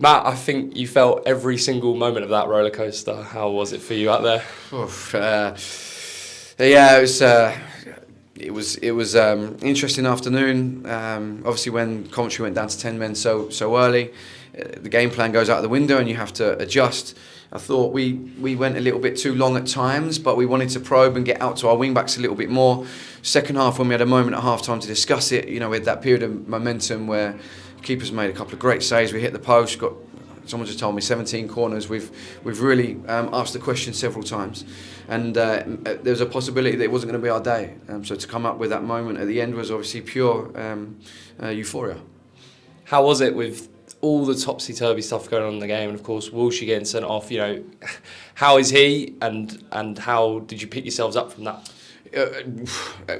Matt, I think you felt every single moment of that roller coaster. How was it for you out there? Oof, yeah, it was interesting afternoon. Obviously, when Coventry went down to 10 men so early, the game plan goes out the window and you have to adjust. I thought we went a little bit too long at times, but we wanted to probe and get out to our wing backs a little bit more. Second half, when we had a moment at half time to discuss it, we had that period of momentum where keepers made a couple of great saves. We hit the post, someone just told me 17 corners. We've really asked the question several times, and there was a possibility that it wasn't going to be our day. So to come up with that moment at the end was obviously pure euphoria. How was it with all the topsy-turvy stuff going on in the game, and of course Walshy getting sent off? How is he, and how did you pick yourselves up from that?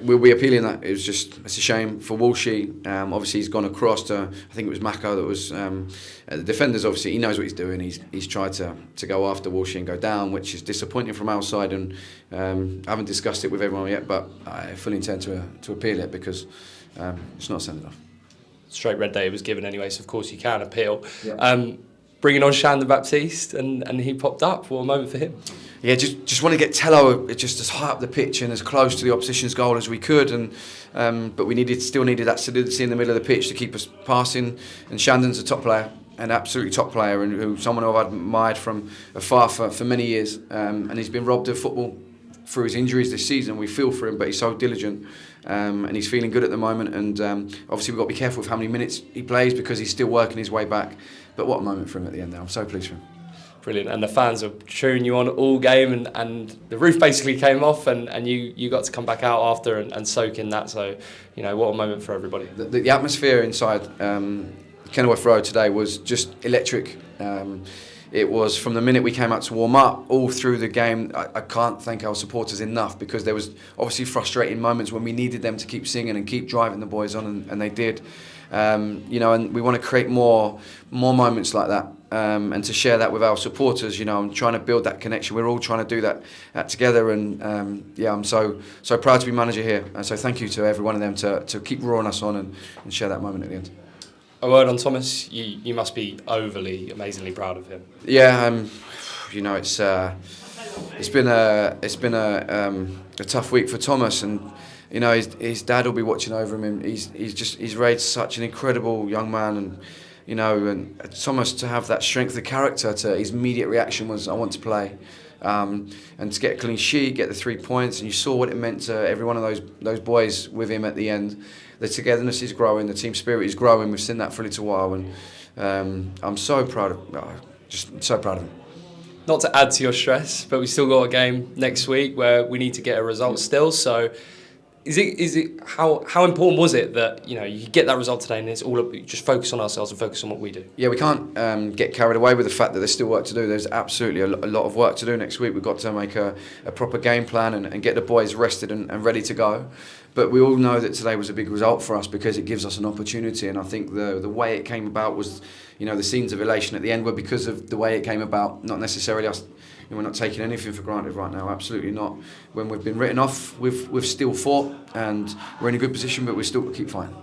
We'll be appealing that. It's a shame for Walshy. Obviously, he's gone across to, I think it was Mako that was the defenders. Obviously, he knows what he's doing. He's tried to go after Walshy and go down, which is disappointing from our side. And I haven't discussed it with everyone yet, but I fully intend to appeal it because it's not sent enough. Straight red day was given anyway, so of course you can appeal. Yeah. Bringing on Shandon Baptiste, and he popped up. What a moment for him. Yeah, just want to get Tello just as high up the pitch and as close to the opposition's goal as we could, and but we still needed that solidity in the middle of the pitch to keep us passing. And Shandon's a top player, an absolutely top player, and who someone who I've admired from afar for many years. And he's been robbed of football through his injuries this season. We feel for him, but he's so diligent, and he's feeling good at the moment. And obviously we've got to be careful with how many minutes he plays because he's still working his way back. But what a moment for him at the end there. I'm so pleased for him. Brilliant, and the fans are cheering you on all game, and the roof basically came off, and you got to come back out after and soak in that. So, what a moment for everybody. The atmosphere inside Kenilworth Road today was just electric. It was from the minute we came out to warm up all through the game. I can't thank our supporters enough, because there was obviously frustrating moments when we needed them to keep singing and keep driving the boys on, and they did. And we want to create more moments like that, and to share that with our supporters. I'm trying to build that connection. We're all trying to do that together, and I'm so proud to be manager here. And so thank you to every one of them to keep roaring us on and share that moment at the end. A word on Thomas. You must be overly, amazingly proud of him. Yeah, it's been a tough week for Thomas, and his dad will be watching over him. And he's raised such an incredible young man, and Thomas, to have that strength of character, to his immediate reaction was, I want to play. And to get a clean sheet, get the 3 points, and you saw what it meant to every one of those boys with him at the end. The togetherness is growing, the team spirit is growing. We've seen that for a little while, and I'm so proud of him. Not to add to your stress, but we still got a game next week where we need to get a result still. So, is it how important was it that you get that result today, and it's all up, just focus on ourselves and focus on what we do? Yeah, we can't get carried away with the fact that there's still work to do. There's absolutely a lot of work to do next week. We've got to make a proper game plan and get the boys rested and ready to go. But we all know that today was a big result for us because it gives us an opportunity, and I think the way it came about was, the scenes of elation at the end were because of the way it came about, not necessarily us. We're not taking anything for granted right now, absolutely not. When we've been written off, we've still fought, and we're in a good position, but we've still got to keep fighting.